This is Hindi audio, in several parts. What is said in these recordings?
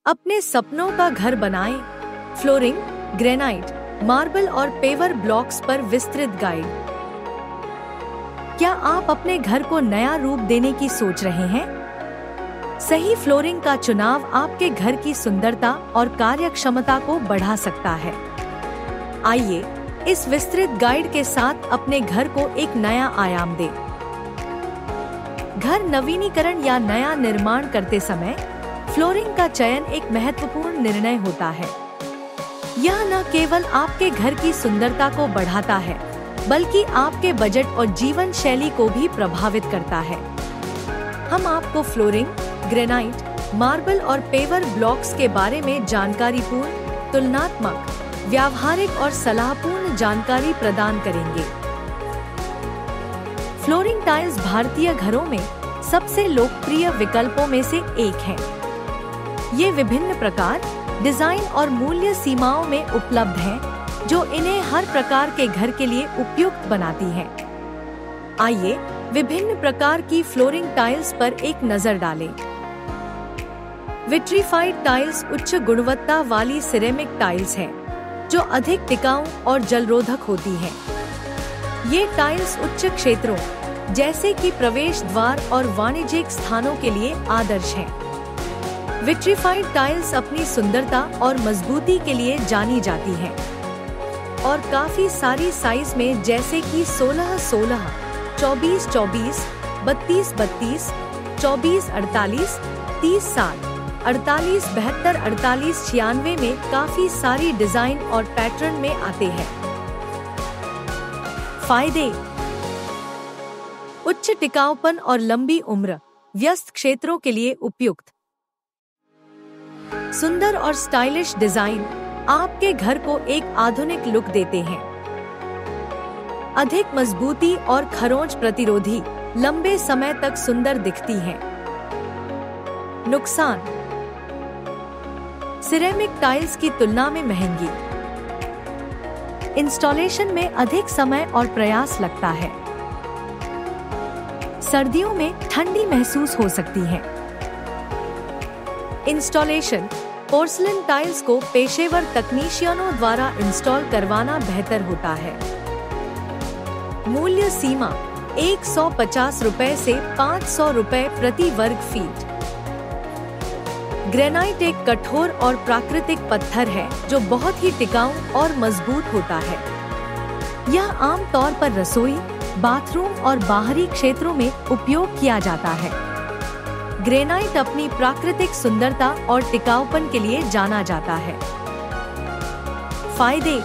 अपने सपनों का घर बनाएं। फ्लोरिंग, ग्रेनाइट, मार्बल और पेवर ब्लॉक्स पर विस्तृत गाइड। क्या आप अपने घर को नया रूप देने की सोच रहे हैं? सही फ्लोरिंग का चुनाव आपके घर की सुंदरता और कार्यक्षमता को बढ़ा सकता है। आइए इस विस्तृत गाइड के साथ अपने घर को एक नया आयाम दें। घर नवीनीकरण या नया निर्माण करते समय फ्लोरिंग का चयन एक महत्वपूर्ण निर्णय होता है। यह न केवल आपके घर की सुंदरता को बढ़ाता है, बल्कि आपके बजट और जीवन शैली को भी प्रभावित करता है। हम आपको फ्लोरिंग, ग्रेनाइट, मार्बल और पेवर ब्लॉक्स के बारे में जानकारीपूर्ण, तुलनात्मक, व्यावहारिक और सलाहपूर्ण जानकारी प्रदान करेंगे। फ्लोरिंग टाइल्स भारतीय घरों में सबसे लोकप्रिय विकल्पों में से एक है। ये विभिन्न प्रकार, डिजाइन और मूल्य सीमाओं में उपलब्ध हैं, जो इन्हें हर प्रकार के घर के लिए उपयुक्त बनाती हैं। आइए विभिन्न प्रकार की फ्लोरिंग टाइल्स पर एक नजर डालें। विट्रीफाइड टाइल्स उच्च गुणवत्ता वाली सिरेमिक टाइल्स हैं, जो अधिक टिकाऊ और जलरोधक होती हैं। ये टाइल्स उच्च क्षेत्रों जैसे कि प्रवेश द्वार और वाणिज्यिक स्थानों के लिए आदर्श हैं। विट्रीफाइड टाइल्स अपनी सुंदरता और मजबूती के लिए जानी जाती हैं और काफी सारी साइज में जैसे कि 16-16, 24-24, 32-32, 24-48, 30-60, 48-72, 48-96 में काफी सारी डिजाइन और पैटर्न में आते हैं। फायदे: उच्च टिकाऊपन और लंबी उम्र, व्यस्त क्षेत्रों के लिए उपयुक्त। सुंदर और स्टाइलिश डिजाइन आपके घर को एक आधुनिक लुक देते हैं। अधिक मजबूती और खरोंच प्रतिरोधी, लंबे समय तक सुंदर दिखती हैं। नुकसान: सिरेमिक टाइल्स की तुलना में महंगी। इंस्टॉलेशन में अधिक समय और प्रयास लगता है। सर्दियों में ठंडी महसूस हो सकती है। इंस्टॉलेशन: पोर्सलिन टाइल्स को पेशेवर तकनीशियनों द्वारा इंस्टॉल करवाना बेहतर होता है। मूल्य सीमा: 150 रुपए से 500 रुपए प्रति वर्ग फीट। ग्रेनाइट एक कठोर और प्राकृतिक पत्थर है जो बहुत ही टिकाऊ और मजबूत होता है। यह आमतौर पर रसोई, बाथरूम और बाहरी क्षेत्रों में उपयोग किया जाता है। ग्रेनाइट अपनी प्राकृतिक सुंदरता और टिकाऊपन के लिए जाना जाता है। फायदे: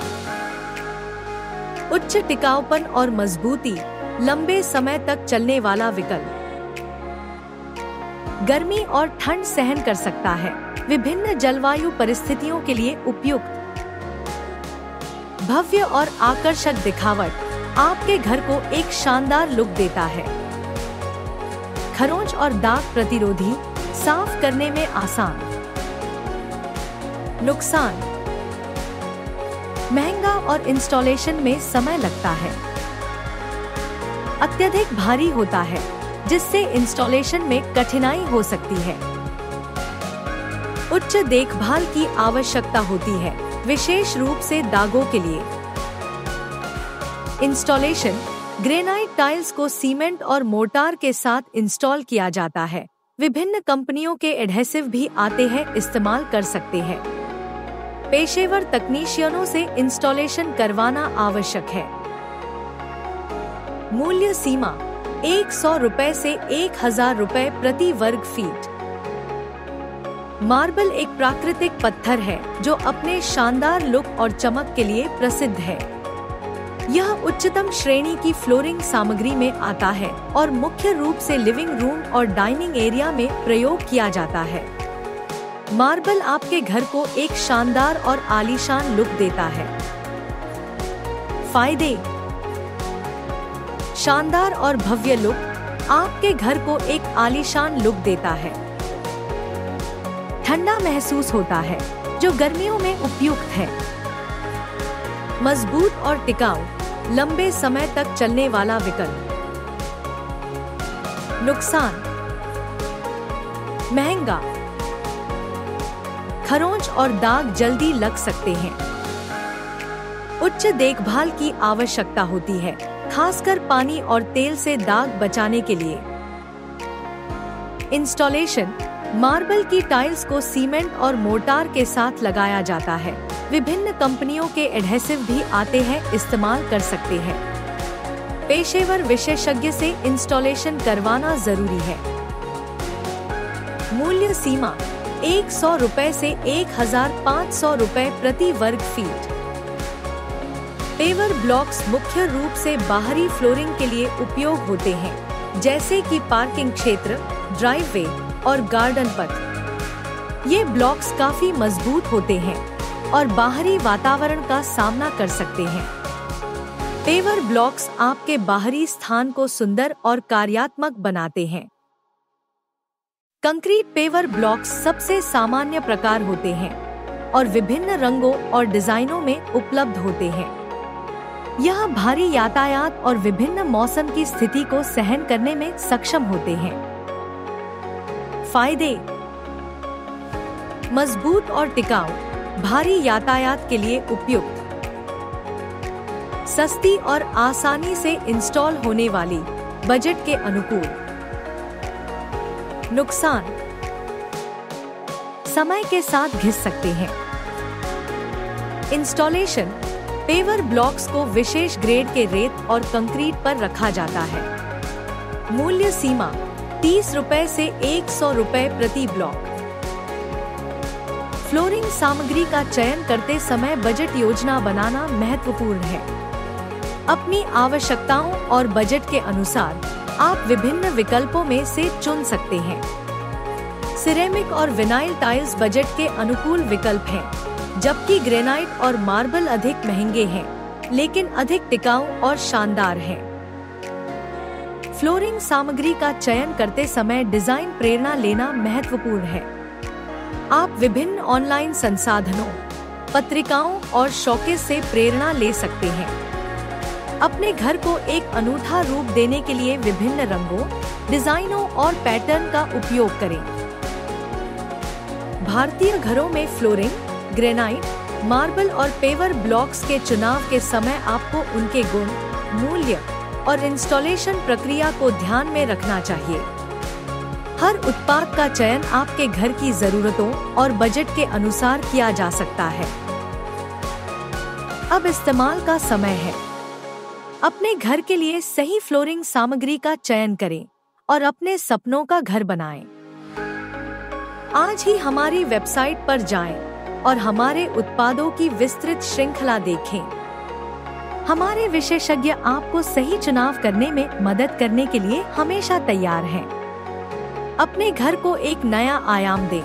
उच्च टिकाऊपन और मजबूती, लंबे समय तक चलने वाला विकल्प। गर्मी और ठंड सहन कर सकता है, विभिन्न जलवायु परिस्थितियों के लिए उपयुक्त। भव्य और आकर्षक दिखावट आपके घर को एक शानदार लुक देता है। खरोंच और दाग प्रतिरोधी, साफ करने में आसान। नुकसान: महंगा और इंस्टॉलेशन में समय लगता है। अत्यधिक भारी होता है, जिससे इंस्टॉलेशन में कठिनाई हो सकती है। उच्च देखभाल की आवश्यकता होती है, विशेष रूप से दागों के लिए। इंस्टॉलेशन: ग्रेनाइट टाइल्स को सीमेंट और मोर्टार के साथ इंस्टॉल किया जाता है। विभिन्न कंपनियों के एडहेसिव भी आते हैं, इस्तेमाल कर सकते हैं। पेशेवर तकनीशियनों से इंस्टॉलेशन करवाना आवश्यक है। मूल्य सीमा: 100 रुपए से 1000 रुपए प्रति वर्ग फीट। मार्बल एक प्राकृतिक पत्थर है जो अपने शानदार लुक और चमक के लिए प्रसिद्ध है। यह उच्चतम श्रेणी की फ्लोरिंग सामग्री में आता है और मुख्य रूप से लिविंग रूम और डाइनिंग एरिया में प्रयोग किया जाता है। मार्बल आपके घर को एक शानदार और आलीशान लुक देता है। फायदे: शानदार और भव्य लुक आपके घर को एक आलीशान लुक देता है। ठंडा महसूस होता है, जो गर्मियों में उपयुक्त है। मजबूत और टिकाऊ, लंबे समय तक चलने वाला विकल्प। नुकसान: महंगा, खरोंच और दाग जल्दी लग सकते हैं। उच्च देखभाल की आवश्यकता होती है, खासकर पानी और तेल से दाग बचाने के लिए। इंस्टॉलेशन: मार्बल की टाइल्स को सीमेंट और मोर्टार के साथ लगाया जाता है। विभिन्न कंपनियों के एडहेसिव भी आते हैं, इस्तेमाल कर सकते हैं। पेशेवर विशेषज्ञ से इंस्टॉलेशन करवाना जरूरी है। मूल्य सीमा: 100 रुपए से 1500 रुपए प्रति वर्ग फीट। पेवर ब्लॉक्स मुख्य रूप से बाहरी फ्लोरिंग के लिए उपयोग होते हैं, जैसे कि पार्किंग क्षेत्र, ड्राइववे और गार्डन पथ। ये ब्लॉक्स काफी मजबूत होते हैं और बाहरी वातावरण का सामना कर सकते हैं। पेवर ब्लॉक्स आपके बाहरी स्थान को सुंदर और कार्यात्मक बनाते हैं। कंक्रीट पेवर ब्लॉक्स सबसे सामान्य प्रकार होते हैं और विभिन्न रंगों और डिजाइनों में उपलब्ध होते हैं। यह भारी यातायात और विभिन्न मौसम की स्थिति को सहन करने में सक्षम होते हैं। फायदे: मजबूत और टिकाऊ, भारी यातायात के लिए उपयुक्त, सस्ती और आसानी से इंस्टॉल होने वाली, बजट के अनुकूल। नुकसान: समय के साथ घिस सकते हैं। इंस्टॉलेशन: पेवर ब्लॉक्स को विशेष ग्रेड के रेत और कंक्रीट पर रखा जाता है। मूल्य सीमा: 30 रुपए से 100 रुपए प्रति ब्लॉक। फ्लोरिंग सामग्री का चयन करते समय बजट योजना बनाना महत्वपूर्ण है। अपनी आवश्यकताओं और बजट के अनुसार आप विभिन्न विकल्पों में से चुन सकते हैं। सिरेमिक और विनाइल टाइल्स बजट के अनुकूल विकल्प हैं, जबकि ग्रेनाइट और मार्बल अधिक महंगे हैं, लेकिन अधिक टिकाऊ और शानदार हैं। फ्लोरिंग सामग्री का चयन करते समय डिजाइन प्रेरणा लेना महत्वपूर्ण है। आप विभिन्न ऑनलाइन संसाधनों, पत्रिकाओं और शोकेस से प्रेरणा ले सकते हैं। अपने घर को एक अनूठा रूप देने के लिए विभिन्न रंगों, डिजाइनों और पैटर्न का उपयोग करें। भारतीय घरों में फ्लोरिंग, ग्रेनाइट, मार्बल और पेवर ब्लॉक्स के चुनाव के समय आपको उनके गुण, मूल्य और इंस्टॉलेशन प्रक्रिया को ध्यान में रखना चाहिए। हर उत्पाद का चयन आपके घर की जरूरतों और बजट के अनुसार किया जा सकता है। अब इस्तेमाल का समय है। अपने घर के लिए सही फ्लोरिंग सामग्री का चयन करें और अपने सपनों का घर बनाएं। आज ही हमारी वेबसाइट पर जाएं और हमारे उत्पादों की विस्तृत श्रृंखला देखें। हमारे विशेषज्ञ आपको सही चुनाव करने में मदद करने के लिए हमेशा तैयार हैं। अपने घर को एक नया आयाम दें।